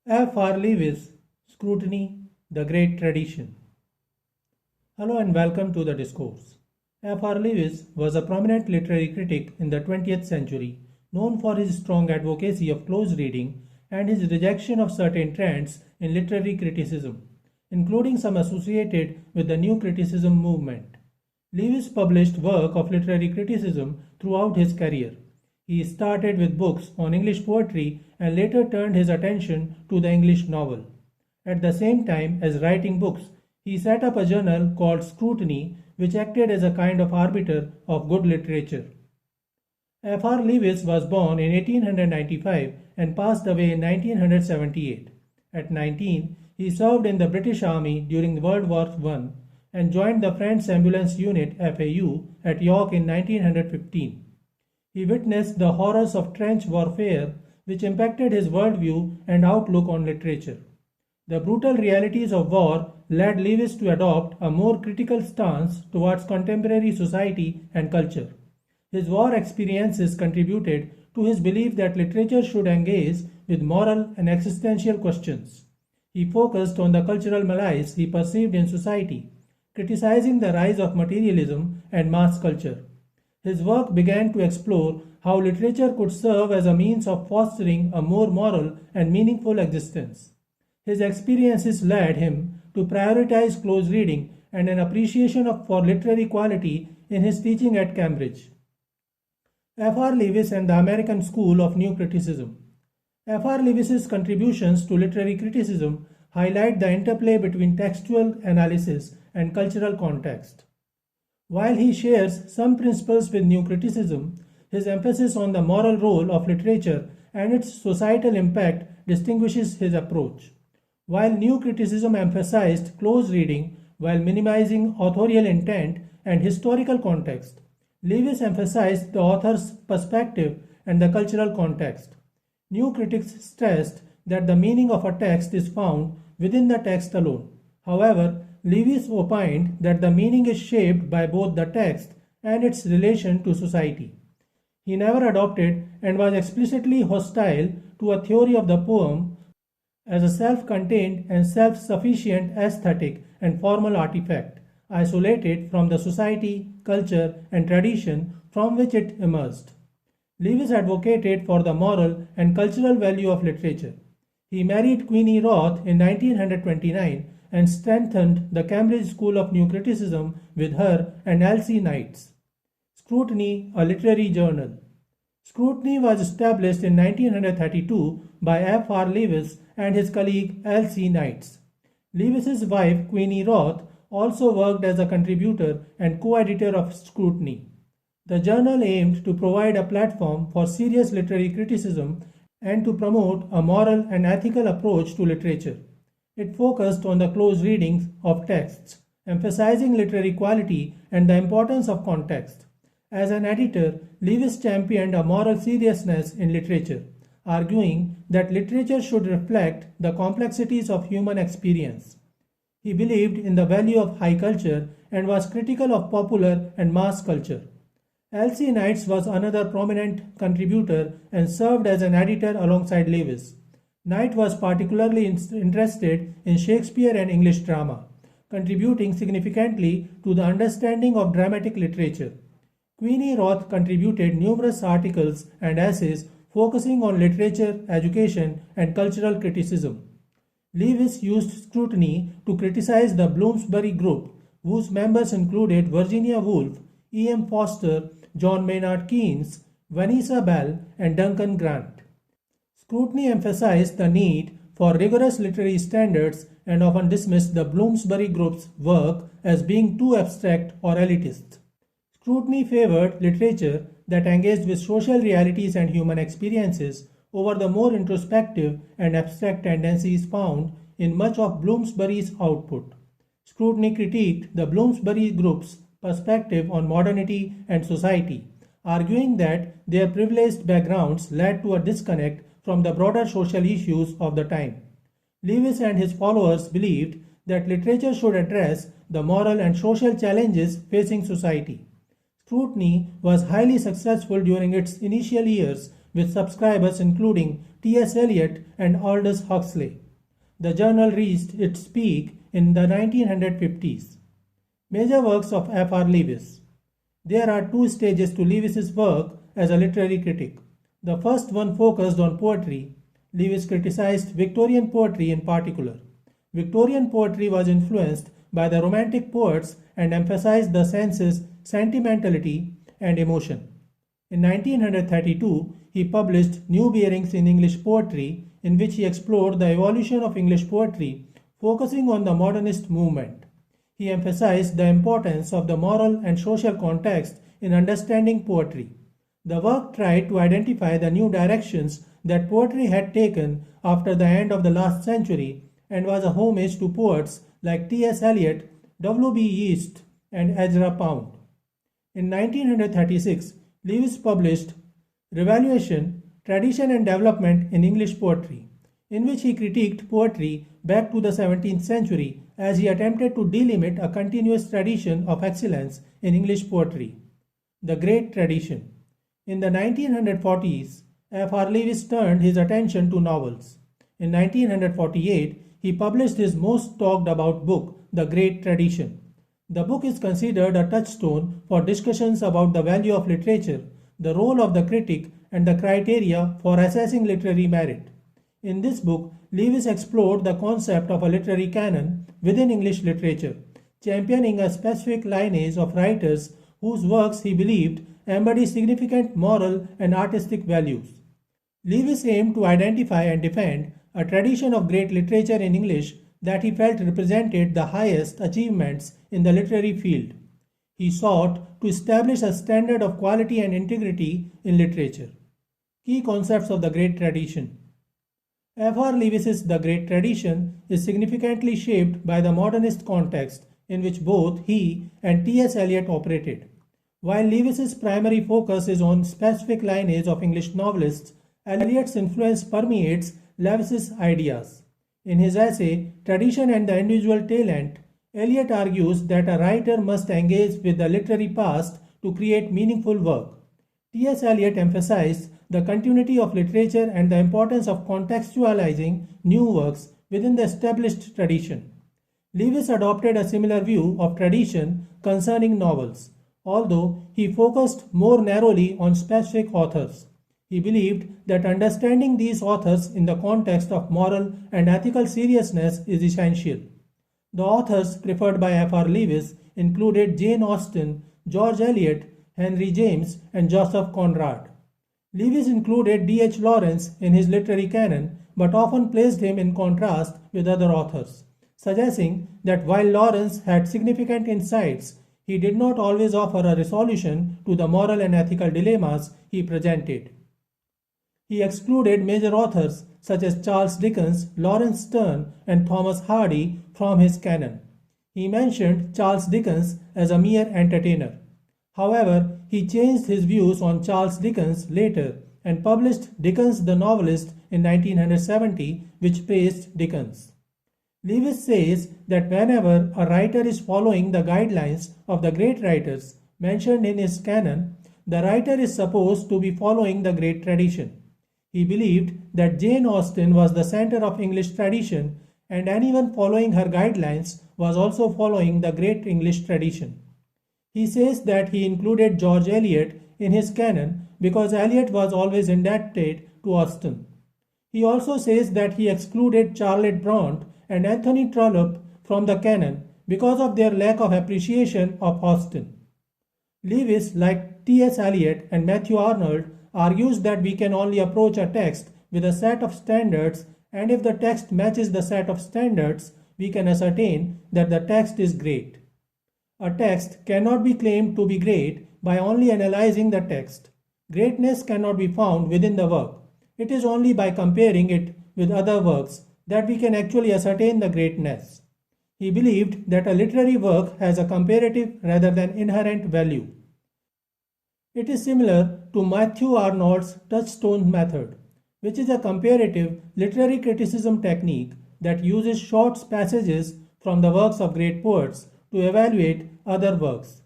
F. R. Leavis, Scrutiny, the Great Tradition. Hello and welcome to the Discourse. F. R. Leavis was a prominent literary critic in the 20th century, known for his strong advocacy of close reading and his rejection of certain trends in literary criticism, including some associated with the New Criticism movement. Leavis published work of literary criticism throughout his career. He started with books on English poetry and later turned his attention to the English novel. At the same time as writing books, he set up a journal called Scrutiny, which acted as a kind of arbiter of good literature. F. R. Leavis was born in 1895 and passed away in 1978. At 19, he served in the British Army during World War I and joined the French Ambulance Unit FAU at York in 1915. He witnessed the horrors of trench warfare, which impacted his worldview and outlook on literature. The brutal realities of war led Leavis to adopt a more critical stance towards contemporary society and culture. His war experiences contributed to his belief that literature should engage with moral and existential questions. He focused on the cultural malaise he perceived in society, criticizing the rise of materialism and mass culture. His work began to explore how literature could serve as a means of fostering a more moral and meaningful existence. His experiences led him to prioritize close reading and an appreciation for literary quality in his teaching at Cambridge. F. R. Leavis and the American School of New Criticism. F. R. Leavis's contributions to literary criticism highlight the interplay between textual analysis and cultural context. While he shares some principles with New Criticism, his emphasis on the moral role of literature and its societal impact distinguishes his approach. While New Criticism emphasized close reading while minimizing authorial intent and historical context, Leavis emphasized the author's perspective and the cultural context. New critics stressed that the meaning of a text is found within the text alone. However, Leavis opined that the meaning is shaped by both the text and its relation to society. He never adopted and was explicitly hostile to a theory of the poem as a self-contained and self-sufficient aesthetic and formal artifact, isolated from the society, culture, and tradition from which it emerged. Leavis advocated for the moral and cultural value of literature. He married Queenie Roth in 1929 and strengthened the Cambridge School of New Criticism with her and Elsie Knights. Scrutiny, a literary journal. Scrutiny was established in 1932 by F. R. Leavis and his colleague Elsie Knights. Leavis's wife, Queenie Roth, also worked as a contributor and co-editor of Scrutiny. The journal aimed to provide a platform for serious literary criticism and to promote a moral and ethical approach to literature. It focused on the close readings of texts, emphasizing literary quality and the importance of context. As an editor, Leavis championed a moral seriousness in literature, arguing that literature should reflect the complexities of human experience. He believed in the value of high culture and was critical of popular and mass culture. Elsie Knights was another prominent contributor and served as an editor alongside Leavis. Knight was particularly interested in Shakespeare and English drama, contributing significantly to the understanding of dramatic literature. Queenie Roth contributed numerous articles and essays focusing on literature, education, and cultural criticism. Leavis used Scrutiny to criticize the Bloomsbury Group, whose members included Virginia Woolf, E. M. Forster, John Maynard Keynes, Vanessa Bell, and Duncan Grant. Scrutiny emphasized the need for rigorous literary standards and often dismissed the Bloomsbury Group's work as being too abstract or elitist. Scrutiny favored literature that engaged with social realities and human experiences over the more introspective and abstract tendencies found in much of Bloomsbury's output. Scrutiny critiqued the Bloomsbury Group's perspective on modernity and society, arguing that their privileged backgrounds led to a disconnect from the broader social issues of the time. Leavis and his followers believed that literature should address the moral and social challenges facing society. Scrutiny was highly successful during its initial years with subscribers including T.S. Eliot and Aldous Huxley. The journal reached its peak in the 1950s. Major works of F.R. Leavis. There are two stages to Leavis's work as a literary critic. The first one focused on poetry. Leavis criticized Victorian poetry in particular. Victorian poetry was influenced by the Romantic poets and emphasized the senses, sentimentality, and emotion. In 1932, he published New Bearings in English Poetry, in which he explored the evolution of English poetry, focusing on the modernist movement. He emphasized the importance of the moral and social context in understanding poetry. The work tried to identify the new directions that poetry had taken after the end of the last century and was a homage to poets like T.S. Eliot, W.B. Yeats, and Ezra Pound. In 1936, Leavis published Revaluation, Tradition and Development in English Poetry, in which he critiqued poetry back to the 17th century as he attempted to delimit a continuous tradition of excellence in English poetry. The Great Tradition. In the 1940s, F.R. Leavis turned his attention to novels. In 1948, he published his most talked about book, The Great Tradition. The book is considered a touchstone for discussions about the value of literature, the role of the critic, and the criteria for assessing literary merit. In this book, Leavis explored the concept of a literary canon within English literature, championing a specific lineage of writers whose works he believed embody significant moral and artistic values. Leavis aimed to identify and defend a tradition of great literature in English that he felt represented the highest achievements in the literary field. He sought to establish a standard of quality and integrity in literature. Key concepts of the Great Tradition. F.R. Leavis's The Great Tradition is significantly shaped by the modernist context in which both he and T.S. Eliot operated. While Leavis's primary focus is on specific lineage of English novelists, Eliot's influence permeates Leavis's ideas. In his essay, Tradition and the Individual Talent, Eliot argues that a writer must engage with the literary past to create meaningful work. T.S. Eliot emphasized the continuity of literature and the importance of contextualizing new works within the established tradition. Leavis adopted a similar view of tradition concerning novels, although he focused more narrowly on specific authors. He believed that understanding these authors in the context of moral and ethical seriousness is essential. The authors preferred by F.R. Leavis included Jane Austen, George Eliot, Henry James, and Joseph Conrad. Leavis included D.H. Lawrence in his literary canon, but often placed him in contrast with other authors, suggesting that while Lawrence had significant insights, he did not always offer a resolution to the moral and ethical dilemmas he presented. He excluded major authors such as Charles Dickens, Lawrence Sterne, and Thomas Hardy from his canon. He mentioned Charles Dickens as a mere entertainer. However, he changed his views on Charles Dickens later and published Dickens the Novelist in 1970, which praised Dickens. Leavis says that whenever a writer is following the guidelines of the great writers mentioned in his canon, the writer is supposed to be following the great tradition. He believed that Jane Austen was the center of English tradition, and anyone following her guidelines was also following the great English tradition. He says that he included George Eliot in his canon because Eliot was always indebted to Austen. He also says that he excluded Charlotte Bronte and Anthony Trollope from the canon because of their lack of appreciation of Austen. Leavis, like T.S. Eliot and Matthew Arnold, argues that we can only approach a text with a set of standards, and if the text matches the set of standards, we can ascertain that the text is great. A text cannot be claimed to be great by only analyzing the text. Greatness cannot be found within the work. It is only by comparing it with other works that we can actually ascertain the greatness. He believed that a literary work has a comparative rather than inherent value. It is similar to Matthew Arnold's touchstone method, which is a comparative literary criticism technique that uses short passages from the works of great poets to evaluate other works.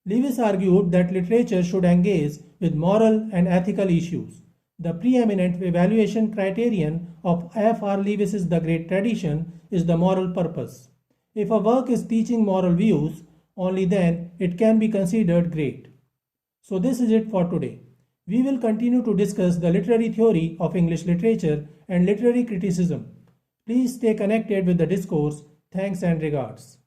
Leavis argued that literature should engage with moral and ethical issues. The preeminent evaluation criterion of F.R. Leavis's The Great Tradition is the moral purpose. If a work is teaching moral views, only then it can be considered great. So this is it for today. We will continue to discuss the literary theory of English literature and literary criticism. Please stay connected with the discourse. Thanks and regards.